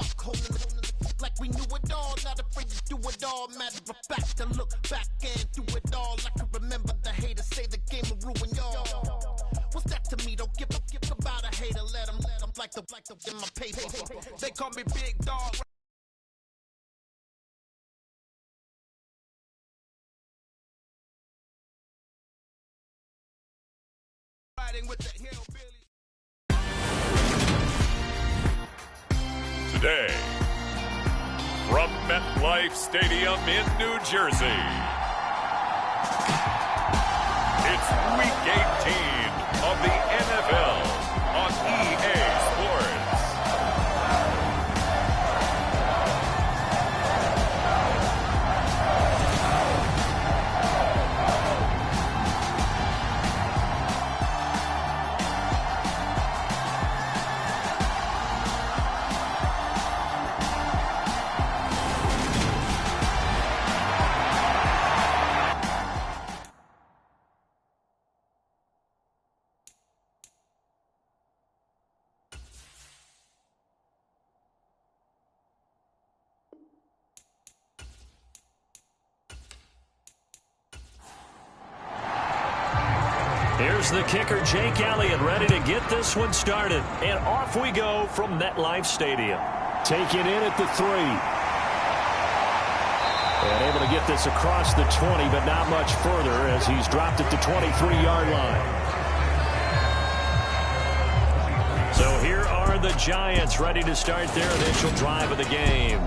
dark, holding it like we knew it all. Not afraid to do it all. Matter of fact, to look back and do it all. I can remember the haters say the game will ruin y'all. What's that to me? Don't give about a hater. Let them like the in my paper. They call me Big Dog. With the hillbilly. Today, from MetLife Stadium in New Jersey, it's Week 18 of the NFL on EA Sports. Here's the kicker, Jake Elliott, ready to get this one started. And off we go from MetLife Stadium. Take it in at the 3. And able to get this across the 20, but not much further as he's dropped at the 23-yard line. So here are the Giants ready to start their initial drive of the game.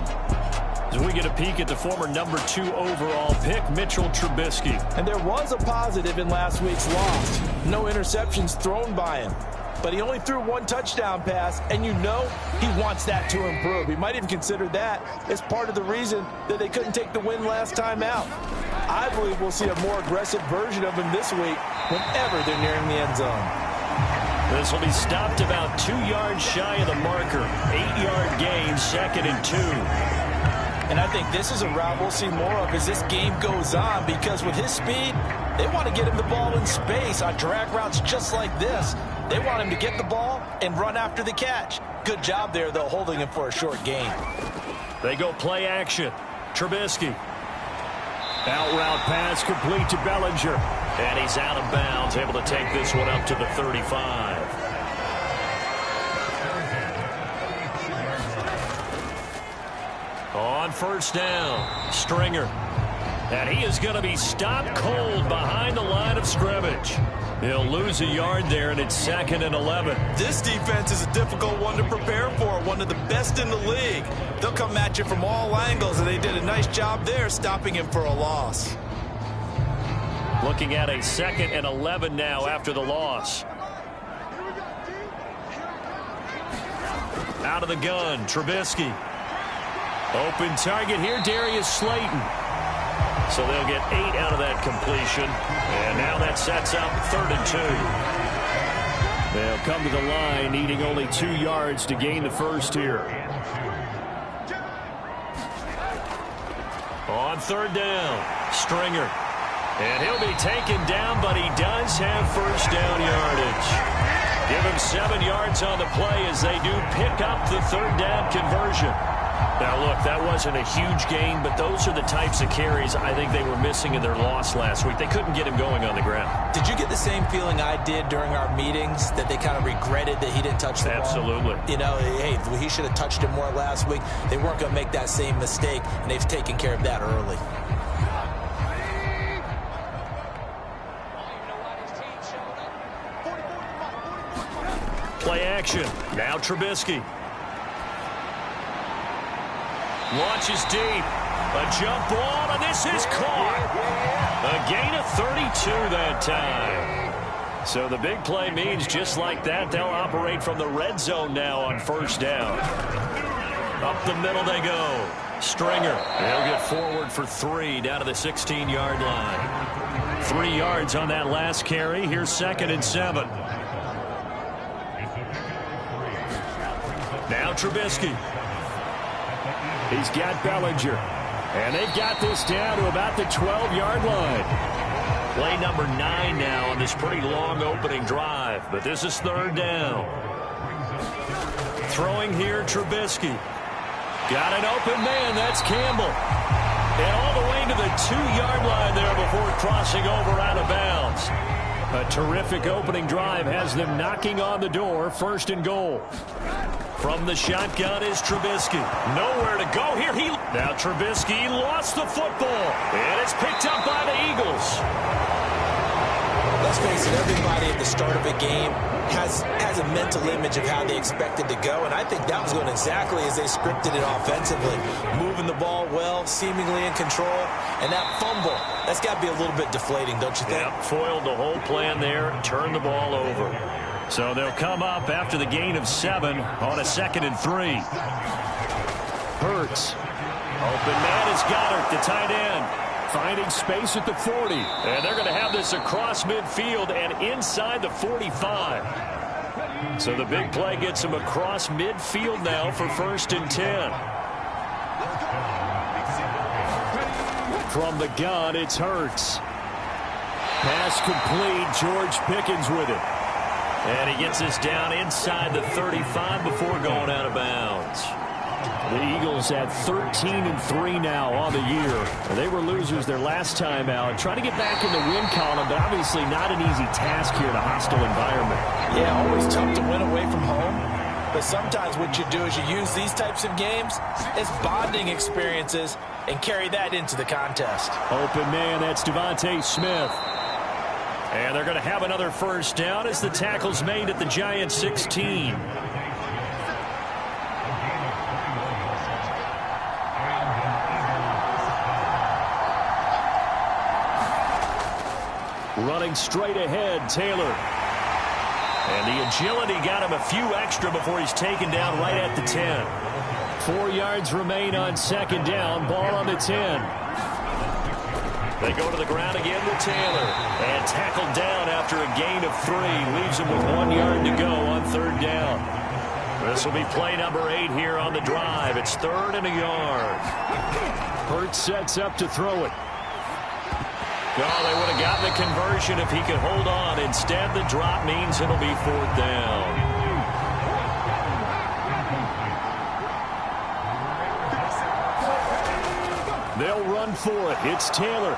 As we get a peek at the former number 2 overall pick, Mitchell Trubisky. And there was a positive in last week's loss. No interceptions thrown by him. But he only threw 1 touchdown pass, and you know he wants that to improve. He might even consider that as part of the reason that they couldn't take the win last time out. I believe we'll see a more aggressive version of him this week whenever they're nearing the end zone. This will be stopped about 2 yards shy of the marker. 8-yard gain, 2nd and 2. And I think this is a route we'll see more of as this game goes on, because with his speed, they want to get him the ball in space on drag routes just like this. They want him to get the ball and run after the catch. Good job there, though, holding him for a short gain. They go play action. Trubisky. Out route pass complete to Bellinger. And he's out of bounds, able to take this one up to the 35. On first down, Stringer. And he is going to be stopped cold behind the line of scrimmage. He'll lose a yard there, and it's 2nd and 11. This defense is a difficult one to prepare for, one of the best in the league. They'll come at you from all angles, and they did a nice job there stopping him for a loss. Looking at a 2nd and 11 now after the loss. Out of the gun, Trubisky. Open target here, Darius Slayton. So they'll get 8 out of that completion. And now that sets up 3rd and 2. They'll come to the line, needing only 2 yards to gain the first here. On 3rd down, Stringer. And he'll be taken down, but he does have first down yardage. Give him 7 yards on the play as they do pick up the 3rd down conversion. Now, look, that wasn't a huge gain, but those are the types of carries I think they were missing in their loss last week. They couldn't get him going on the ground. Did you get the same feeling I did during our meetings, that they kind of regretted that he didn't touch the ball? Absolutely. You know, hey, he should have touched it more last week. They weren't going to make that same mistake, and they've taken care of that early. Play action. Now Trubisky. Launches deep. A jump ball, and this is caught. A gain of 32 that time. So the big play means just like that, they'll operate from the red zone now on first down. Up the middle they go. Stringer. They'll get forward for 3 down to the 16-yard line. 3 yards on that last carry. Here's 2nd and 7. Now Trubisky. He's got Bellinger. And they've got this down to about the 12-yard line. Play number 9 now on this pretty long opening drive. But this is 3rd down. Throwing here, Trubisky. Got an open man. That's Campbell. And all the way to the 2-yard line there before crossing over out of bounds. A terrific opening drive has them knocking on the door. 1st and goal. From the shotgun is Trubisky. Nowhere to go here. Now Trubisky lost the football. And it's picked up by the Eagles. Let's face it, everybody at the start of a game has a mental image of how they expect it to go, and I think that was going exactly as they scripted it offensively. Moving the ball well, seemingly in control, and that fumble, that's got to be a little bit deflating, don't you think? Yep, foiled the whole plan there, turned the ball over. So they'll come up after the gain of 7 on a 2nd and 3. Hurts. Open man is Goddard, the tight end. Finding space at the 40. And they're going to have this across midfield and inside the 45. So the big play gets them across midfield now for 1st and 10. From the gun, it's Hurts. Pass complete. George Pickens with it. And he gets this down inside the 35 before going out of bounds. The Eagles at 13-3 now on the year. They were losers their last time out. Trying to get back in the win column, but obviously not an easy task here in a hostile environment. Yeah, always tough to win away from home. But sometimes what you do is you use these types of games as bonding experiences and carry that into the contest. Open man, that's Devontae Smith. And they're going to have another 1st down as the tackle's made at the Giants 16. Running straight ahead, Taylor. And the agility got him a few extra before he's taken down right at the 10. 4 yards remain on 2nd down. Ball on the 10. They go to the ground again with Taylor. And tackled down after a gain of 3. Leaves him with 1 yard to go on 3rd down. This will be play number 8 here on the drive. It's 3rd and a yard. Hurts sets up to throw it. Oh, they would have gotten the conversion if he could hold on. Instead, the drop means it'll be 4th down. They'll run for it. It's Taylor.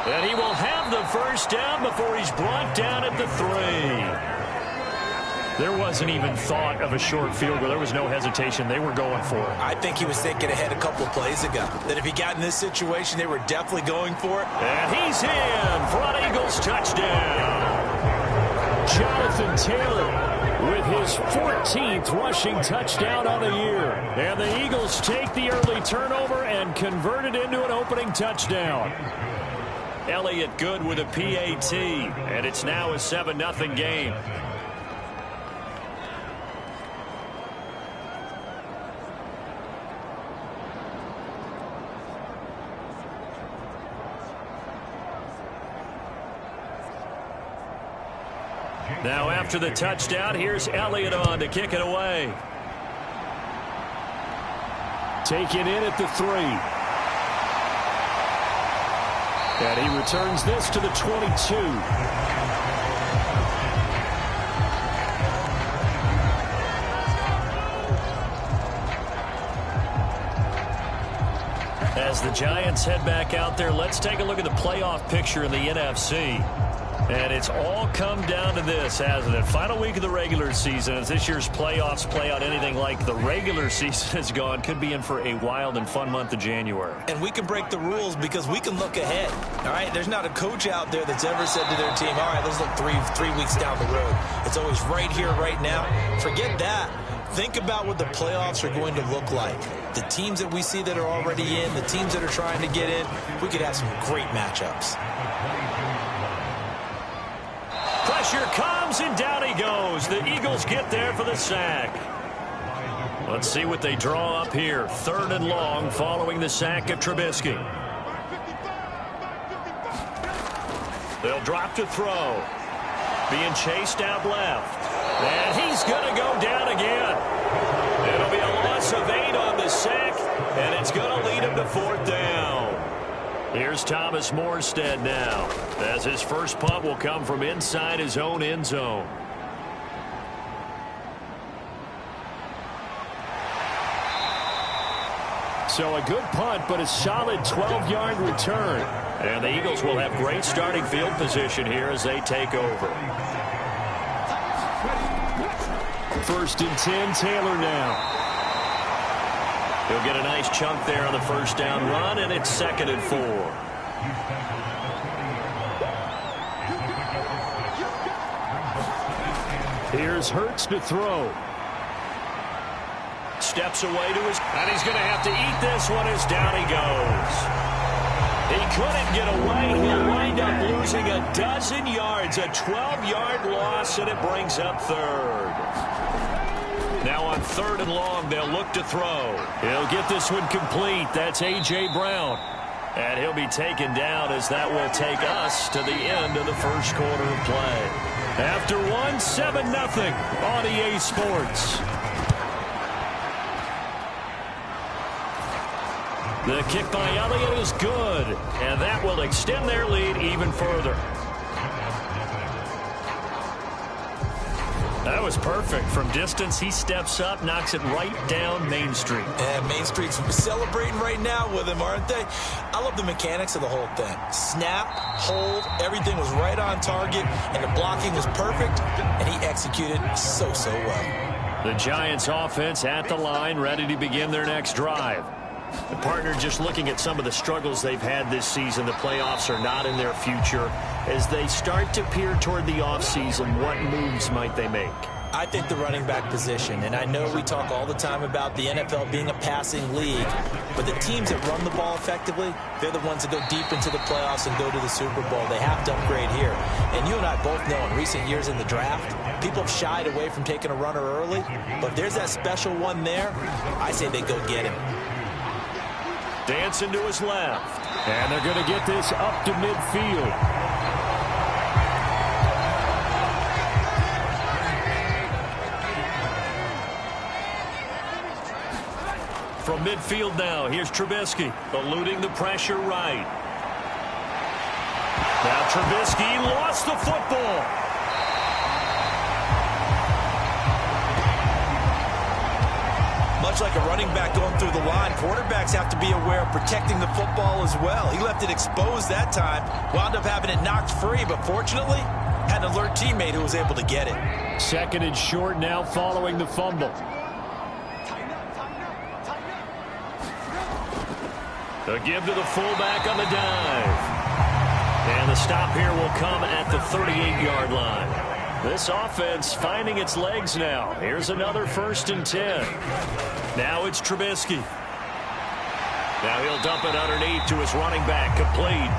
And he will have the 1st down before he's brought down at the 3. There wasn't even thought of a short field goal. There was no hesitation. They were going for it. I think he was thinking ahead a couple of plays ago. That if he got in this situation, they were definitely going for it. And he's in for an Eagles touchdown. Jonathan Taylor with his 14th rushing touchdown on the year. And the Eagles take the early turnover and convert it into an opening touchdown. Elliott Good with a PAT. And it's now a 7-0 game. Now after the touchdown, here's Elliott on to kick it away. Taken in at the 3. And he returns this to the 22. As the Giants head back out there, let's take a look at the playoff picture in the NFC. And it's all come down to this, hasn't it? Final week of the regular season. As this year's playoffs play out anything like the regular season has gone, could be in for a wild and fun month of January. And we can break the rules because we can look ahead. All right, there's not a coach out there that's ever said to their team, all right, let's look three weeks down the road. It's always right here, right now. Forget that. Think about what the playoffs are going to look like. The teams that we see that are already in, the teams that are trying to get in, we could have some great matchups. Pressure comes, and down he goes. The Eagles get there for the sack. Let's see what they draw up here. 3rd and long following the sack of Trubisky. They'll drop to throw. Being chased out left. And he's going to go down again. It'll be a loss of 8 on the sack, and it's going to lead him to 4th down. Here's Thomas Morstead now, as his first punt will come from inside his own end zone. So a good punt, but a solid 12-yard return. And the Eagles will have great starting field position here as they take over. 1st and 10, Taylor now. He'll get a nice chunk there on the first down run, and it's 2nd and 4. Here's Hurts to throw. Steps away to his, and he's going to have to eat this one as down he goes. He couldn't get away. He'll wind up losing a dozen yards, a 12-yard loss, and it brings up 3rd. Now on 3rd and long, they'll look to throw. He'll get this one complete. That's A.J. Brown. And he'll be taken down as that will take us to the end of the first quarter of play. After 7-0 on EA Sports. The kick by Elliott is good, and that will extend their lead even further. That was perfect. From distance, he steps up, knocks it right down Main Street. And Main Street's celebrating right now with him, aren't they? I love the mechanics of the whole thing. Snap, hold, everything was right on target, and the blocking was perfect, and he executed so well. The Giants offense at the line, ready to begin their next drive. The partner just looking at some of the struggles they've had this season. The playoffs are not in their future. As they start to peer toward the offseason, what moves might they make? I think the running back position, and I know we talk all the time about the NFL being a passing league, but the teams that run the ball effectively, they're the ones that go deep into the playoffs and go to the Super Bowl. They have to upgrade here. And you and I both know in recent years in the draft, people have shied away from taking a runner early, but if there's that special one there, I say they go get him. Dancing to his left. And they're going to get this up to midfield. From midfield now, here's Trubisky, eluding the pressure right. Now Trubisky lost the football. Much like a running back going through the line, quarterbacks have to be aware of protecting the football as well. He left it exposed that time, wound up having it knocked free, but fortunately, had an alert teammate who was able to get it. 2nd and short now following the fumble. The give to the fullback on the dive. And the stop here will come at the 38-yard line. This offense finding its legs now. Here's another 1st and 10. Now it's Trubisky. Now he'll dump it underneath to his running back, complete.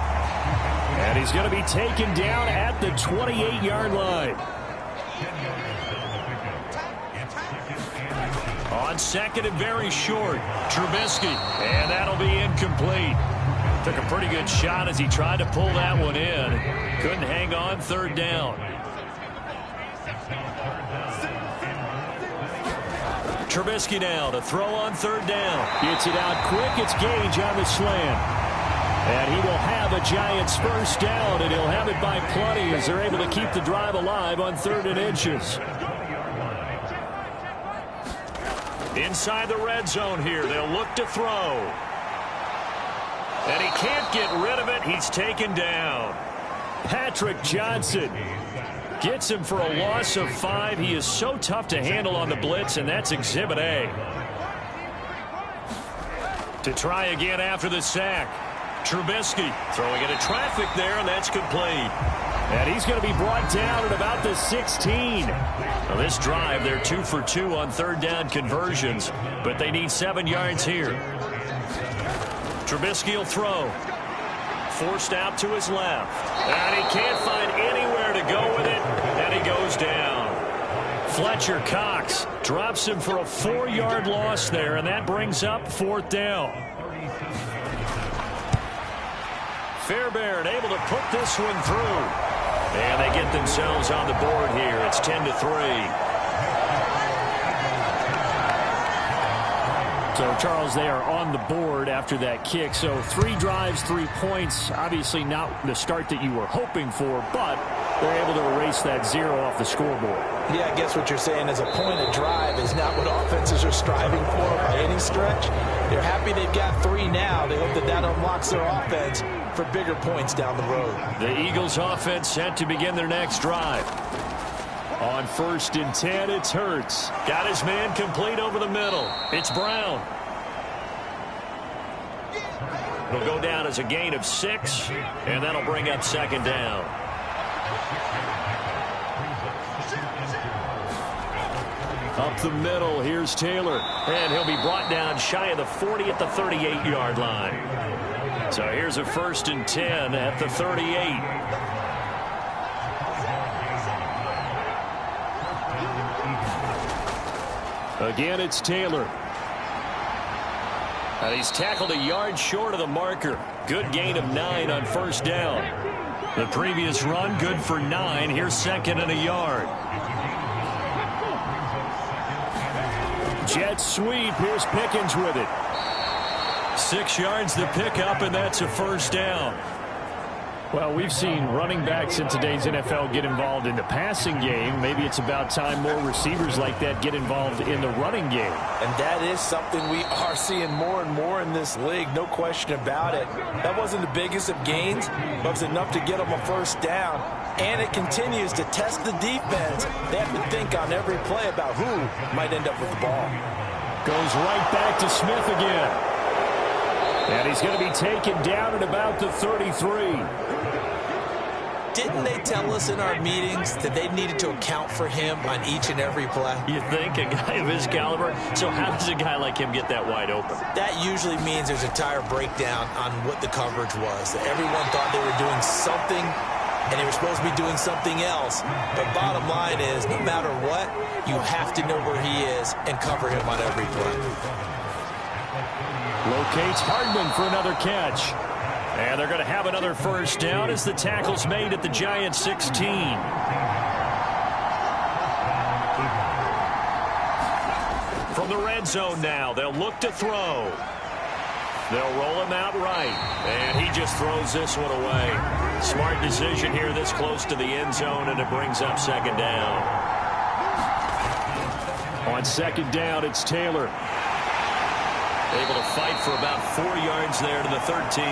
And he's going to be taken down at the 28-yard line. On 2nd and very short, Trubisky. And that'll be incomplete. Took a pretty good shot as he tried to pull that one in. Couldn't hang on 3rd down. Trubisky now to throw on 3rd down. Gets it out quick. It's Gage on the slant. And he will have a Giants first down, and he'll have it by plenty as they're able to keep the drive alive on 3rd and inches. Inside the red zone here, they'll look to throw. And he can't get rid of it. He's taken down. Patrick Johnson gets him for a loss of 5. He is so tough to handle on the blitz, and that's Exhibit A. To try again after the sack. Trubisky throwing into traffic there, and that's complete. And he's going to be brought down at about the 16. Now this drive, they're 2 for 2 on 3rd down conversions, but they need 7 yards here. Trubisky will throw. Forced out to his left. And he can't find anywhere to go with it, and he goes down. Fletcher Cox drops him for a 4-yard loss there, and that brings up 4th down. Fairbairn able to put this one through. And they get themselves on the board here. It's 10-3. So, Charles, they are on the board after that kick. So 3 drives, 3 points. Obviously not the start that you were hoping for, but they're able to erase that 0 off the scoreboard. Yeah, I guess what you're saying is a point of drive is not what offenses are striving for by any stretch. They're happy they've got 3 now. They hope that that unlocks their offense for bigger points down the road. The Eagles offense set to begin their next drive. On 1st and 10, it's Hurts. Got his man complete over the middle. It's Brown. It'll go down as a gain of 6, and that'll bring up 2nd down. Up the middle, here's Taylor. And he'll be brought down shy of the 40 at the 38-yard line. So here's a 1st and 10 at the 38. Again, it's Taylor. And he's tackled a yard short of the marker. Good gain of 9 on 1st down. The previous run, good for 9. Here's 2nd and a yard. Jet sweep. Here's Pickens with it. 6 yards to pick up, and that's a 1st down. Well, we've seen running backs in today's NFL get involved in the passing game. Maybe it's about time more receivers like that get involved in the running game. And that is something we are seeing more and more in this league, no question about it. That wasn't the biggest of gains, but it was enough to get them a 1st down. And it continues to test the defense. They have to think on every play about who might end up with the ball. Goes right back to Smith again. And he's going to be taken down at about the 33. Didn't they tell us in our meetings that they needed to account for him on each and every play? You think? A guy of his caliber? So how does a guy like him get that wide open? That usually means there's a tire breakdown on what the coverage was. Everyone thought they were doing something, and they were supposed to be doing something else. But bottom line is, no matter what, you have to know where he is and cover him on every play. Locates Hardman for another catch. And they're going to have another 1st down as the tackle's made at the Giants 16. From the red zone now, they'll look to throw. They'll roll him out right. And he just throws this one away. Smart decision here this close to the end zone, and it brings up 2nd down. On 2nd down, it's Taylor. Able to fight for about 4 yards there to the 13.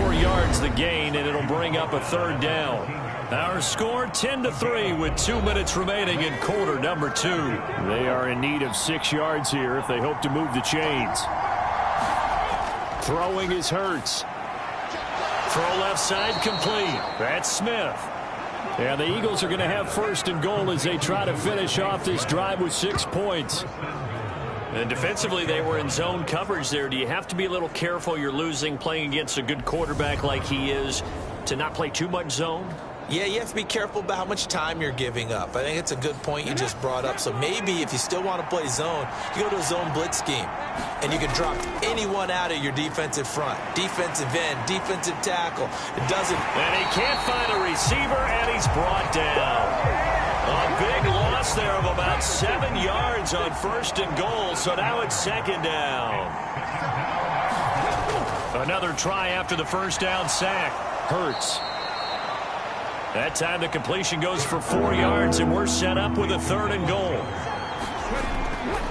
4 yards the gain, and it'll bring up a 3rd down. Our score 10-3 with 2 minutes remaining in quarter number 2. They are in need of 6 yards here if they hope to move the chains. Throwing is Hurts. Throw left side complete. That's Smith. And the Eagles are going to have 1st and goal as they try to finish off this drive with 6 points. And defensively, they were in zone coverage there. Do you have to be a little careful? You're losing, playing against a good quarterback like he is, to not play too much zone? Yeah, you have to be careful about how much time you're giving up. I think it's a good point you just brought up. So maybe if you still want to play zone, you go to a zone blitz scheme. And you can drop anyone out of your defensive front. Defensive end, defensive tackle. It doesn't. And he can't find a receiver, and he's brought down. A big loss there of about 7 yards on 1st and goal. So now it's 2nd down. Another try after the 1st down sack. Hurts. That time the completion goes for 4 yards, and we're set up with a 3rd and goal.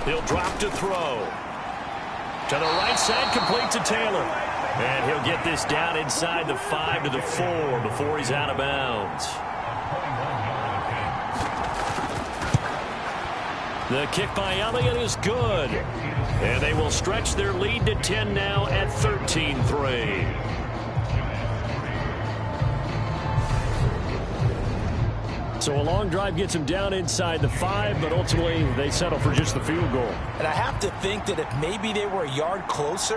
He'll drop to throw. To the right side, complete to Taylor. And he'll get this down inside the 5 to the 4 before he's out of bounds. The kick by Elliott is good. And they will stretch their lead to 10 now at 13-3. So a long drive gets them down inside the 5, but ultimately they settle for just the field goal. And I have to think that if maybe they were a yard closer,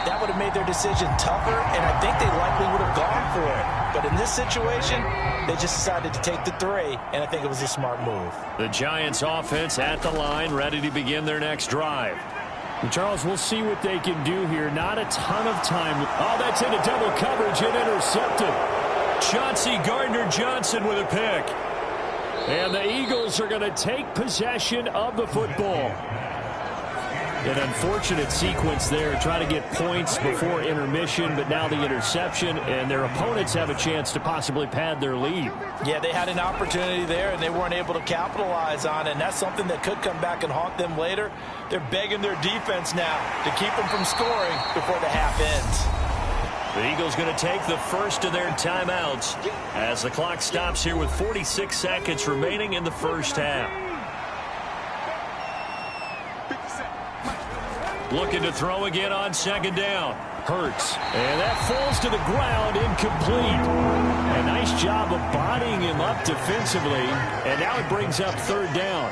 that would have made their decision tougher, and I think they likely would have gone for it. But in this situation, they just decided to take the 3, and I think it was a smart move. The Giants offense at the line, ready to begin their next drive. And Charles, we'll see what they can do here. Not a ton of time. Oh, that's into double coverage and intercepted. Chauncey Gardner-Johnson with a pick. And the Eagles are going to take possession of the football. An unfortunate sequence there, trying to get points before intermission, but now the interception, and their opponents have a chance to possibly pad their lead. Yeah, they had an opportunity there, and they weren't able to capitalize on it, and that's something that could come back and haunt them later. They're begging their defense now to keep them from scoring before the half ends. The Eagles going to take the first of their timeouts as the clock stops here with 46 seconds remaining in the first half. Looking to throw again on second down. Hurts. And that falls to the ground, incomplete. A nice job of bodying him up defensively. And now it brings up third down.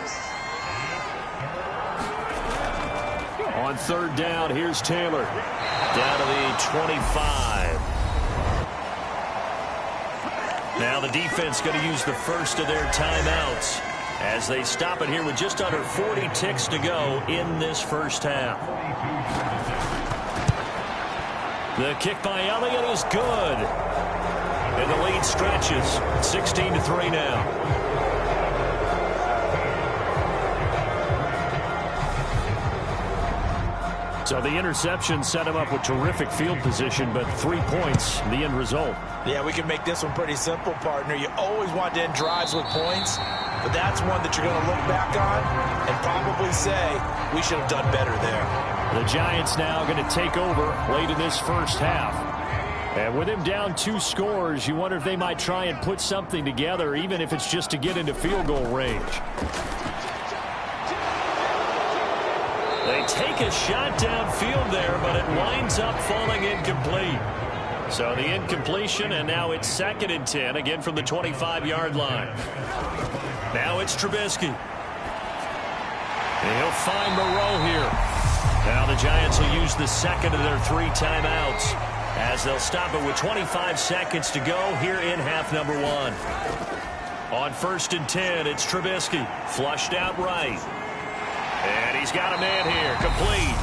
On third down, here's Taylor. Down to the 25. Now the defense going to use the first of their timeouts as they stop it here with just under 40 ticks to go in this first half. The kick by Elliott is good. And the lead stretches. 16-3 now. So the interception set him up with terrific field position, but 3 points, the end result. Yeah, we can make this one pretty simple, partner. You always want to end drives with points, but that's one that you're going to look back on and probably say, we should have done better there. The Giants now going to take over late in this first half. And with him down 2 scores, you wonder if they might try and put something together, even if it's just to get into field goal range. They take a shot downfield there, but it winds up falling incomplete. So the incompletion, and now it's 2nd and 10, again from the 25-yard line. Now it's Trubisky. And he'll find Moreau here. Now the Giants will use the second of their 3 timeouts as they'll stop it with 25 seconds to go here in half number 1. On 1st and 10, it's Trubisky. Flushed out right. And he's got a man here, complete.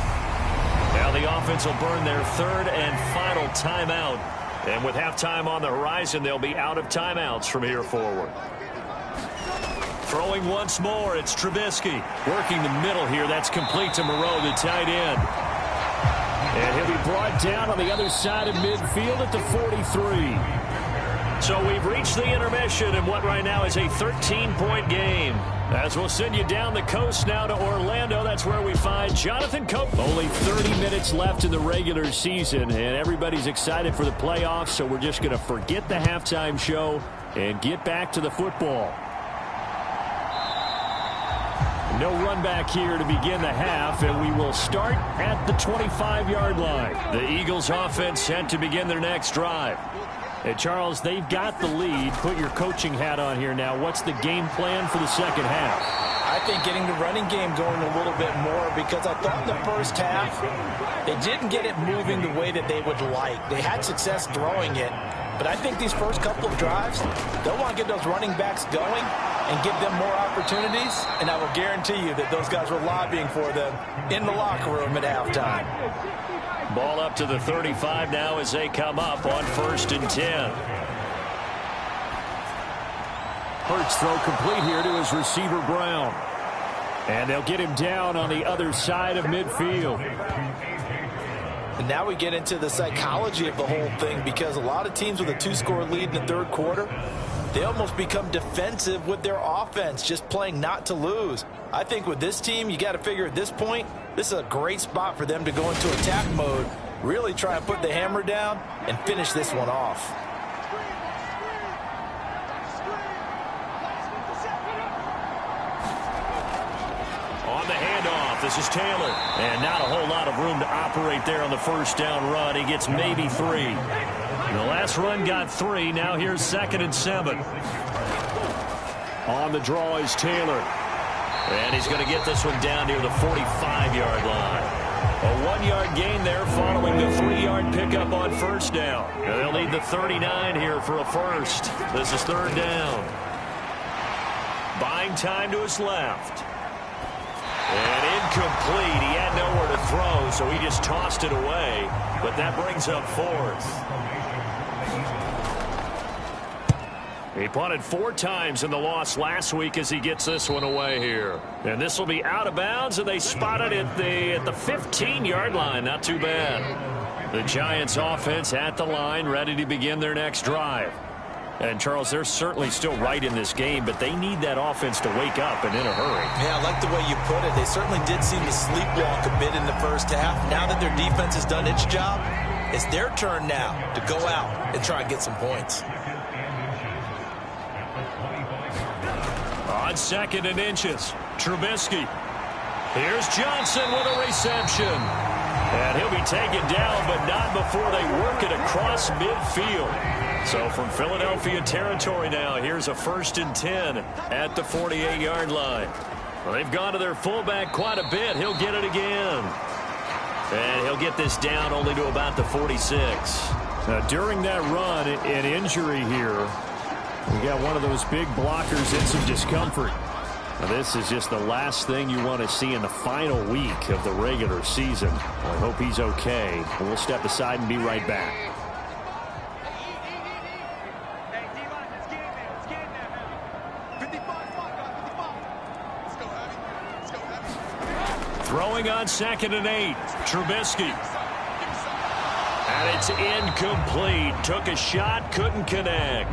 Now the offense will burn their 3rd and final timeout. And with halftime on the horizon, they'll be out of timeouts from here forward. Throwing once more, it's Trubisky. Working the middle here, that's complete to Moreau, the tight end. And he'll be brought down on the other side of midfield at the 43. So we've reached the intermission in what right now is a 13-point game. As we'll send you down the coast now to Orlando, that's where we find Jonathan Cope. Only 30 minutes left in the regular season, and everybody's excited for the playoffs, so we're just going to forget the halftime show and get back to the football. No run back here to begin the half, and we will start at the 25-yard line. The Eagles offense set to begin their next drive. And Charles, they've got the lead. Put your coaching hat on here now. What's the game plan for the second half? I think getting the running game going a little bit more, because I thought in the first half they didn't get it moving the way that they would like. They had success throwing it, but I think these first couple of drives, they'll want to get those running backs going and give them more opportunities, and I will guarantee you that those guys were lobbying for them in the locker room at halftime. Ball up to the 35 now as they come up on 1st and 10. Hurts throw complete here to his receiver Brown. And they'll get him down on the other side of midfield. And now we get into the psychology of the whole thing, because a lot of teams with a 2-score lead in the third quarter, they almost become defensive with their offense, just playing not to lose. I think with this team, you got to figure at this point, this is a great spot for them to go into attack mode, really try and put the hammer down and finish this one off. On the handoff, this is Taylor. And not a whole lot of room to operate there on the first down run. He gets maybe 3. The last run got 3. Now here's 2nd and 7. On the draw is Taylor. And he's going to get this one down near the 45-yard line. A 1-yard gain there following the 3-yard pickup on first down. And they'll need the 39 here for a first. This is 3rd down. Buying time to his left. And incomplete. He had nowhere to throw, so he just tossed it away. But that brings up 4th. He punted 4 times in the loss last week as he gets this one away here. And this will be out of bounds, and they spot it at the 15-yard line. Not too bad. The Giants offense at the line, ready to begin their next drive. And, Charles, they're certainly still right in this game, but they need that offense to wake up and in a hurry. Yeah, I like the way you put it. They certainly did seem to sleepwalk a bit in the first half. Now that their defense has done its job, it's their turn now to go out and try and get some points. On 2nd and inches, Trubisky. Here's Johnson with a reception. And he'll be taken down, but not before they work it across midfield. So from Philadelphia territory now, here's a 1st and 10 at the 48-yard line. Well, they've gone to their fullback quite a bit. He'll get it again. And he'll get this down only to about the 46. Now, during that run, an injury here. We got one of those big blockers in some discomfort. Now, this is just the last thing you want to see in the final week of the regular season. I hope he's okay. And we'll step aside and be right back. Throwing on 2nd and 8. Trubisky. And it's incomplete. Took a shot, couldn't connect.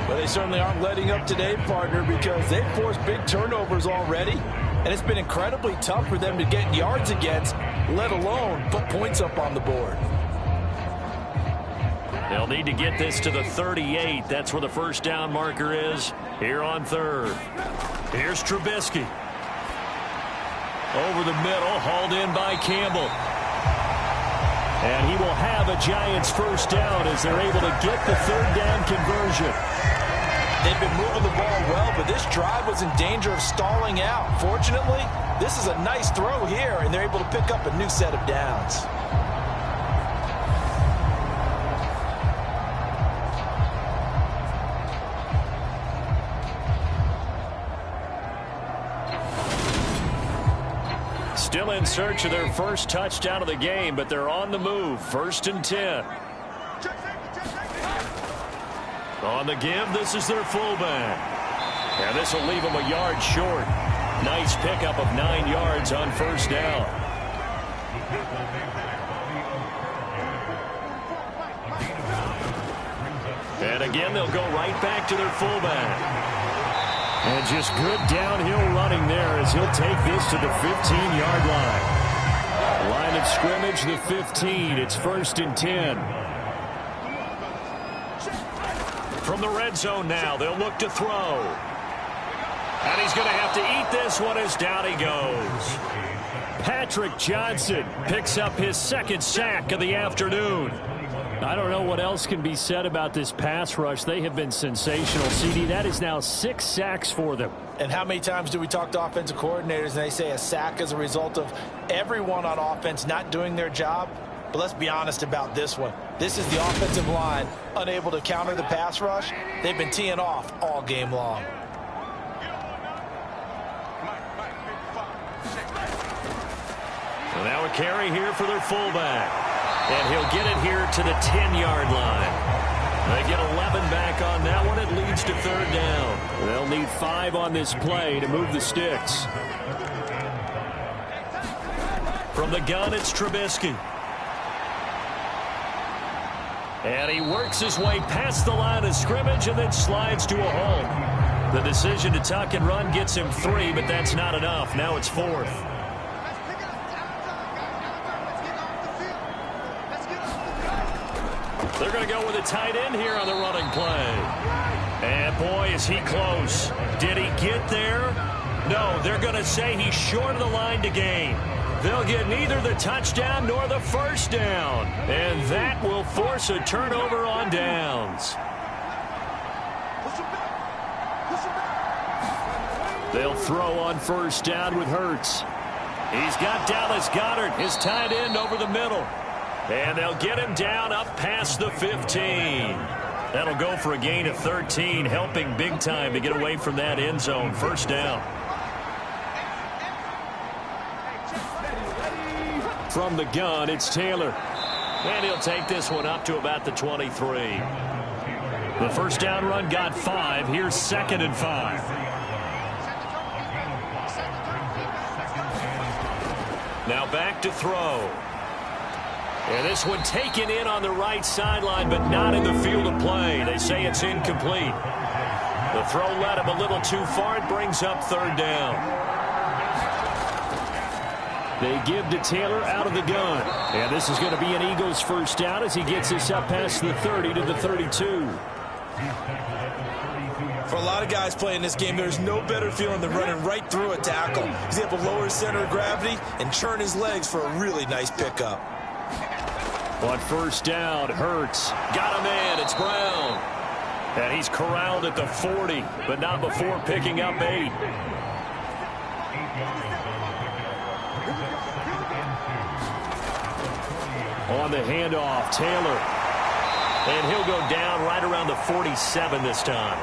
Well, they certainly aren't letting up today, partner, because they've forced big turnovers already, and it's been incredibly tough for them to get yards against, let alone put points up on the board. They'll need to get this to the 38. That's where the 1st down marker is here on 3rd. Here's Trubisky. Over the middle, hauled in by Campbell. And he will have a Giants 1st down as they're able to get the 3rd down conversion. They've been moving the ball well, but this drive was in danger of stalling out. Fortunately, this is a nice throw here, and they're able to pick up a new set of downs. Still in search of their 1st touchdown of the game, but they're on the move. 1st and 10. On the give, this is their fullback. And this will leave them a yard short. Nice pickup of 9 yards on 1st down. And again, they'll go right back to their fullback. And just good downhill running there as he'll take this to the 15-yard line. Line of scrimmage, the 15. It's 1st and 10. From the red zone now, they'll look to throw. And he's going to have to eat this one as down he goes. Patrick Johnson picks up his 2nd sack of the afternoon. I don't know what else can be said about this pass rush. They have been sensational, CD. That is now 6 sacks for them. And how many times do we talk to offensive coordinators and they say a sack is a result of everyone on offense not doing their job? But let's be honest about this one. This is the offensive line unable to counter the pass rush. They've been teeing off all game long. So now a carry here for their fullback. And he'll get it here to the 10-yard line. They get 11 back on that one. It leads to 3rd down. They'll need 5 on this play to move the sticks. From the gun, it's Trubisky. And he works his way past the line of scrimmage and then slides to a hole. The decision to tuck and run gets him 3, but that's not enough. Now it's 4th. They're going to go with a tight end here on the running play. And boy, is he close. Did he get there? No, they're going to say he's short of the line to gain. They'll get neither the touchdown nor the 1st down. And that will force a turnover on downs. They'll throw on 1st down with Hurts. He's got Dallas Goedert, his tight end, over the middle. And they'll get him down up past the 15. That'll go for a gain of 13, helping big time to get away from that end zone. 1st down. From the gun, it's Taylor. And he'll take this one up to about the 23. The first down run got 5. Here's 2nd and 5. Now back to throw. And this one taken in on the right sideline, but not in the field of play. They say it's incomplete. The throw led him a little too far. It brings up 3rd down. They give to Taylor out of the gun. And this is going to be an Eagles first down as he gets this up past the 30 to the 32. For a lot of guys playing this game, there's no better feeling than running right through a tackle. He's able to lower his center of gravity and churn his legs for a really nice pickup. On first down, Hurts. Got him in. It's Brown. And he's corralled at the 40, but not before picking up 8. On the handoff, Taylor. And he'll go down right around the 47 this time.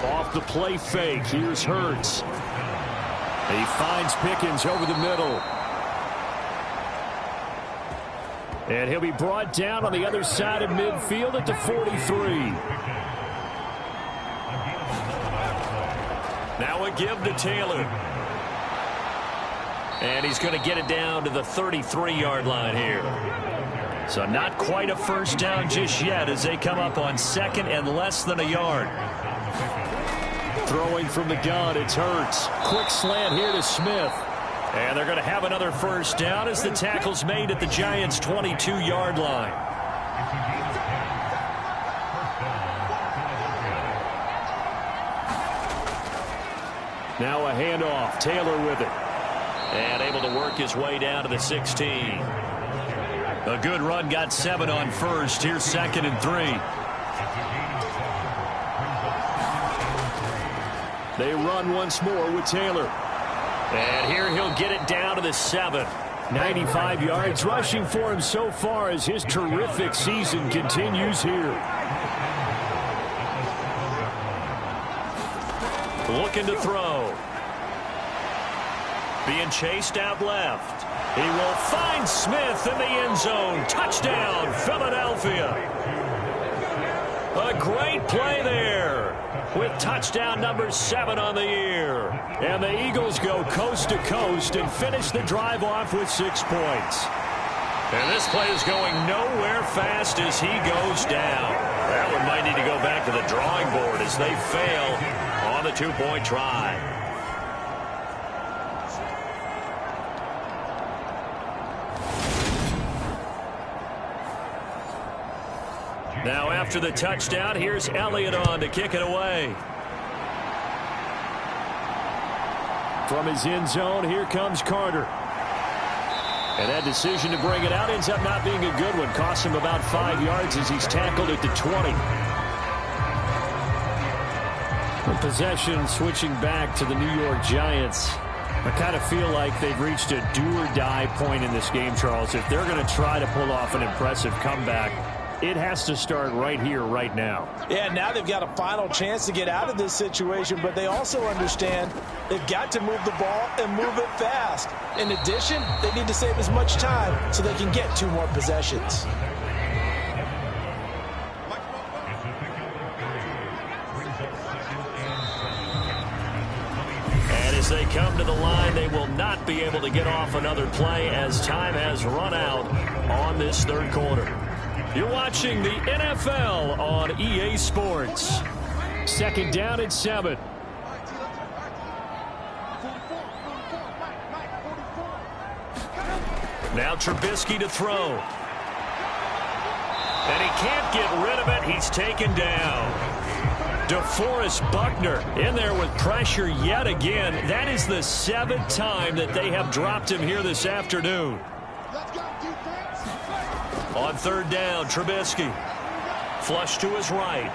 Off the play fake, here's Hurts. He finds Pickens over the middle. And he'll be brought down on the other side of midfield at the 43. Now a give to Taylor. And he's going to get it down to the 33-yard line here. So not quite a first down just yet as they come up on 2nd and less than a yard. Throwing from the gun, it's Hurts. Quick slant here to Smith. And they're going to have another first down as the tackle's made at the Giants' 22-yard line. Now a handoff. Taylor with it. And able to work his way down to the 16. A good run, got 7 on first. Here's 2nd and 3. They run once more with Taylor. And here he'll get it down to the 7. 95 yards rushing for him so far as his terrific season continues here. Looking to throw. Being chased out left. He will find Smith in the end zone. Touchdown, Philadelphia. A great play there with touchdown number 7 on the year. And the Eagles go coast to coast and finish the drive off with 6 points. And this play is going nowhere fast as he goes down. That one might need to go back to the drawing board as they fail on the 2-point try. Now after the touchdown, here's Elliott on to kick it away. From his end zone, here comes Carter. And that decision to bring it out ends up not being a good one. Costs him about 5 yards as he's tackled at the 20. The possession switching back to the New York Giants. I kind of feel like they've reached a do-or-die point in this game, Charles. If they're going to try to pull off an impressive comeback, it has to start right here, right now. Yeah, now they've got a final chance to get out of this situation, but they also understand they've got to move the ball and move it fast. In addition, they need to save as much time so they can get 2 more possessions. And as they come to the line, they will not be able to get off another play as time has run out on this 3rd quarter. You're watching the NFL on EA Sports. 2nd down and 7. Now Trubisky to throw. And he can't get rid of it. He's taken down. DeForest Buckner in there with pressure yet again. That is the 7th time that they have dropped him here this afternoon. On 3rd down, Trubisky. Flush to his right.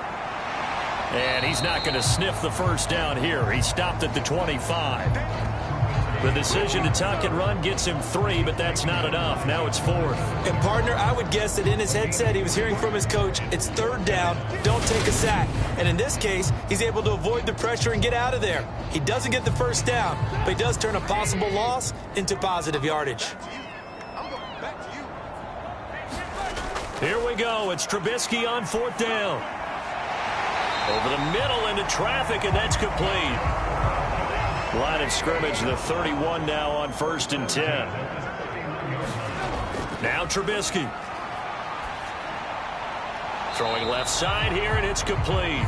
And he's not going to sniff the first down here. He stopped at the 25. The decision to tuck and run gets him 3, but that's not enough. Now it's 4th. And, partner, I would guess that in his headset he was hearing from his coach, it's 3rd down, don't take a sack. And in this case, he's able to avoid the pressure and get out of there. He doesn't get the first down, but he does turn a possible loss into positive yardage. Here we go. It's Trubisky on 4th down. Over the middle into traffic, and that's complete. Line of scrimmage, the 31 now on 1st and 10. Now Trubisky. Throwing left side here, and it's complete.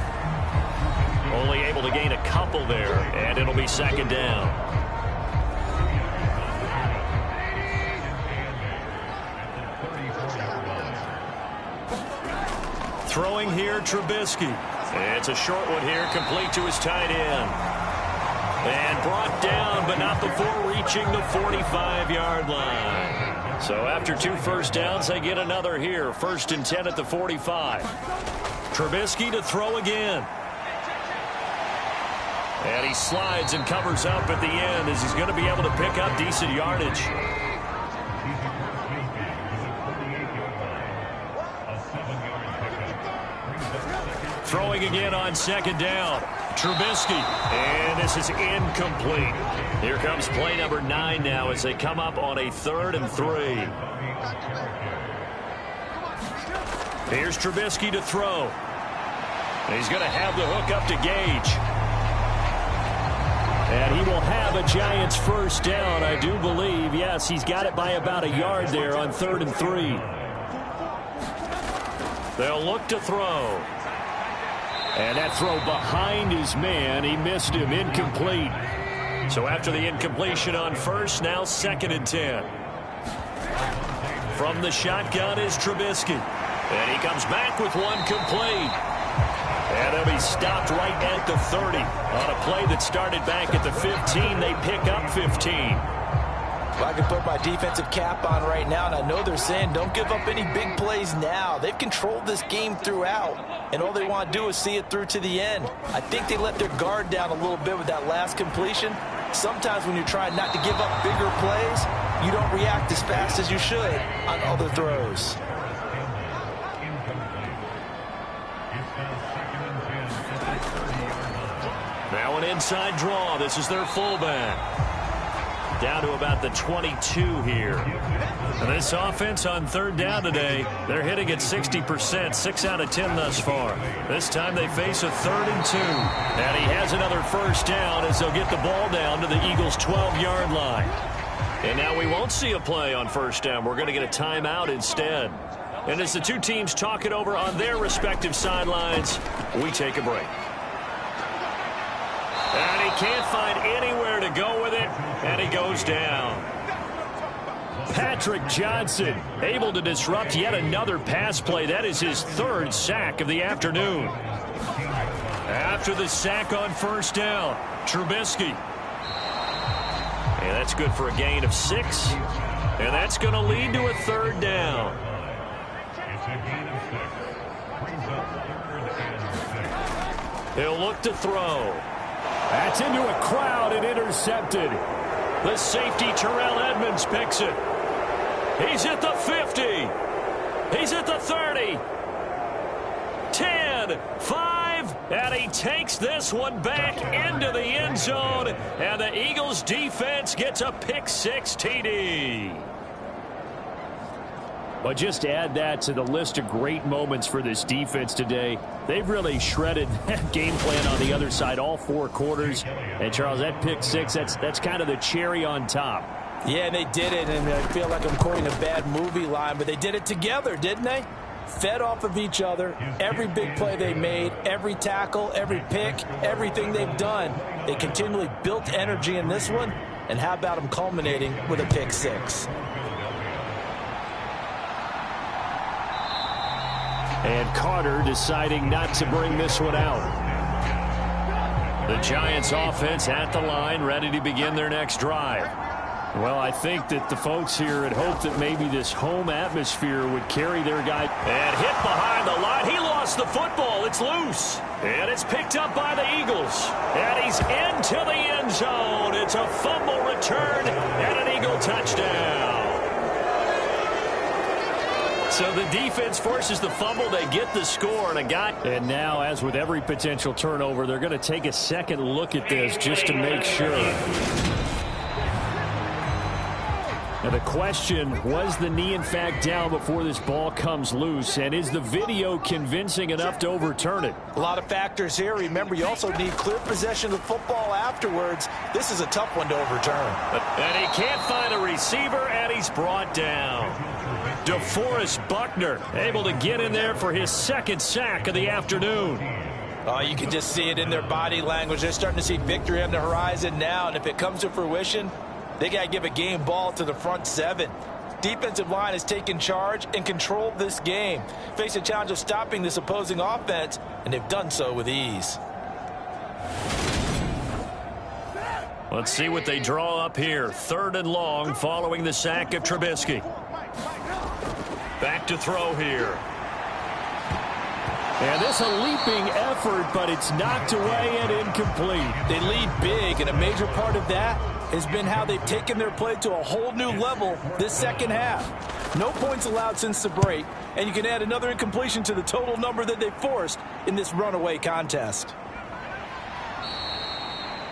Only able to gain a couple there, and it'll be 2nd down. Throwing here, Trubisky. It's a short one here, complete to his tight end. And brought down, but not before reaching the 45-yard line. So after 2 first downs, they get another here. 1st and 10 at the 45. Trubisky to throw again. And he slides and covers up at the end as he's going to be able to pick up decent yardage. Throwing again on 2nd down. Trubisky. And this is incomplete. Here comes play number 9 now as they come up on a 3rd and 3. Here's Trubisky to throw. He's going to have the hook up to Gage. And he will have a Giants first down, I do believe. Yes, he's got it by about a yard there on 3rd and 3. They'll look to throw. And that throw behind his man, he missed him, incomplete. So after the incompletion on 1st, now 2nd and 10. From the shotgun is Trubisky. And he comes back with one complete. And he'll be stopped right at the 30. On a play that started back at the 15, they pick up 15. Well, I can put my defensive cap on right now, and I know they're saying don't give up any big plays now. They've controlled this game throughout, and all they want to do is see it through to the end. I think they let their guard down a little bit with that last completion. Sometimes when you're trying not to give up bigger plays, you don't react as fast as you should on other throws. Now an inside draw. This is their fullback. Down to about the 22 here. And this offense on 3rd down today, they're hitting at 60%, 6 out of 10 thus far. This time they face a 3rd and 2. And he has another first down as they'll get the ball down to the Eagles' 12-yard line. And now we won't see a play on 1st down. We're going to get a timeout instead. And as the two teams talk it over on their respective sidelines, we take a break. And he can't find anywhere to go with it, and he goes down. Patrick Johnson able to disrupt yet another pass play. That is his 3rd sack of the afternoon. After the sack on 1st down, Trubisky. And that's good for a gain of 6. And that's going to lead to a 3rd down. He'll look to throw. That's into a crowd and intercepted. The safety, Terrell Edmonds, picks it. He's at the 50. He's at the 30. 10, 5, and he takes this one back into the end zone, and the Eagles defense gets a pick-6 TD. But just add that to the list of great moments for this defense today. They've really shredded that game plan on the other side all 4 quarters. And, Charles, that pick-6, that's kind of the cherry on top. Yeah, and they did it, and I feel like I'm quoting a bad movie line, but they did it together, didn't they? Fed off of each other, every big play they made, every tackle, every pick, everything they've done. They continually built energy in this one, and how about them culminating with a pick-6? And Carter deciding not to bring this one out. The Giants offense at the line, ready to begin their next drive. Well, I think that the folks here had hoped that maybe this home atmosphere would carry their guy. And hit behind the line. He lost the football. It's loose. And it's picked up by the Eagles. And he's into the end zone. It's a fumble return and an Eagle touchdown. So the defense forces the fumble. They get the score, and a guy. And now, as with every potential turnover, they're going to take a second look at this just to make sure. Now the question, was the knee in fact down before this ball comes loose? And is the video convincing enough to overturn it? A lot of factors here. Remember, you also need clear possession of the football afterwards. This is a tough one to overturn. And he can't find a receiver, and he's brought down. DeForest Buckner able to get in there for his second sack of the afternoon. Oh, you can just see it in their body language. They're starting to see victory on the horizon now, and if it comes to fruition, they got to give a game ball to the front seven. Defensive line has taken charge and controlled this game. Face a challenge of stopping this opposing offense, and they've done so with ease. Let's see what they draw up here. 3rd and long following the sack of Trubisky. Back to throw here. And this a leaping effort, but it's knocked away and incomplete. They lead big, and a major part of that has been how they've taken their play to a whole new level this second half. No points allowed since the break, and you can add another incompletion to the total number that they forced in this runaway contest.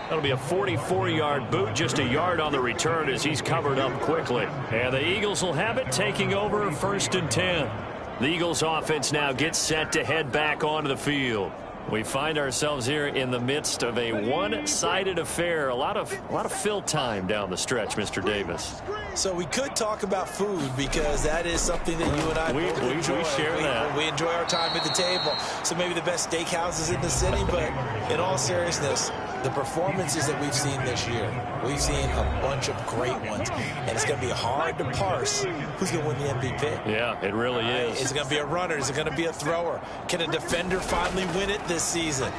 That'll be a 44-yard boot, just a yard on the return as he's covered up quickly. And the Eagles will have it, taking over 1st and 10. The Eagles offense now gets set to head back onto the field. We find ourselves here in the midst of a one-sided affair. A lot of fill time down the stretch, Mr. Davis. So we could talk about food because that is something that you and I enjoy. We share that. We enjoy our time at the table. So maybe the best steakhouses in the city, but in all seriousness, the performances that we've seen this year, we've seen a bunch of great ones, and it's going to be hard to parse who's going to win the MVP. Yeah, it really is. Is it going to be a runner? Is it going to be a thrower? Can a defender finally win it this season?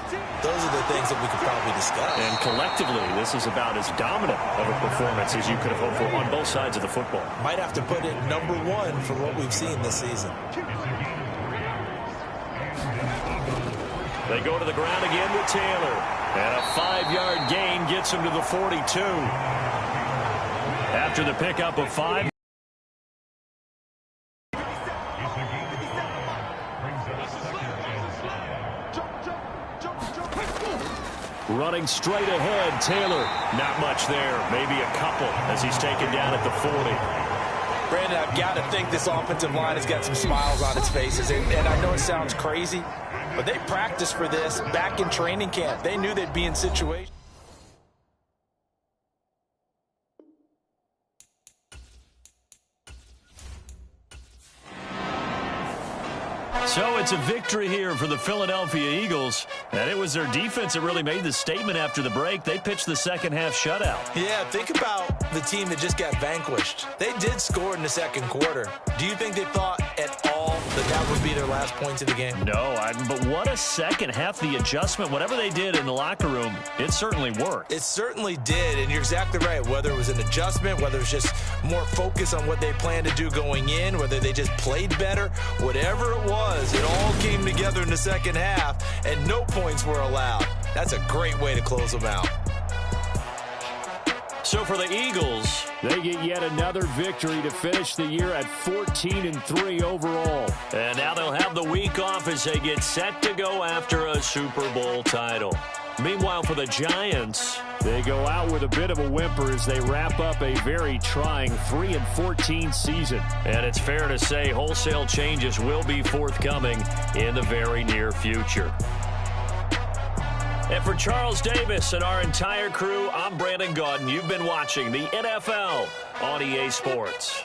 Those are the things that we could probably discuss. And collectively, this is about as dominant of a performance as you could have hoped for on both sides of the football. Might have to put it #1 for what we've seen this season. They go to the ground again with Taylor. And a 5-yard gain gets him to the 42. After the pickup of 5. Running straight ahead, Taylor. Not much there. Maybe a couple as he's taken down at the 40. Brandon, I've got to think this offensive line has got some smiles on its faces. And I know it sounds crazy, but they practiced for this back in training camp. They knew they'd be in situations. So it's a victory here for the Philadelphia Eagles. And it was their defense that really made the statement after the break. They pitched the second half shutout. Yeah, think about the team that just got vanquished. They did score in the second quarter. Do you think they thought at all that that would be their last points of the game? No, but what a second half. The adjustment, whatever they did in the locker room, it certainly worked. It certainly did, and you're exactly right. Whether it was an adjustment, whether it was just more focus on what they planned to do going in, whether they just played better, whatever it was, it all came together in the second half, and no points were allowed. That's a great way to close them out. So for the Eagles, they get yet another victory to finish the year at 14-3 overall. And now they'll have the week off as they get set to go after a Super Bowl title. Meanwhile, for the Giants, they go out with a bit of a whimper as they wrap up a very trying 3-14 season. And it's fair to say wholesale changes will be forthcoming in the very near future. And for Charles Davis and our entire crew, I'm Brandon Gaudin. You've been watching the NFL on EA Sports.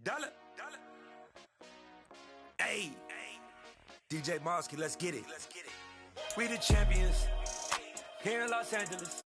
Dollar. Hey. DJ Mosky, let's get it. We the champions here in Los Angeles.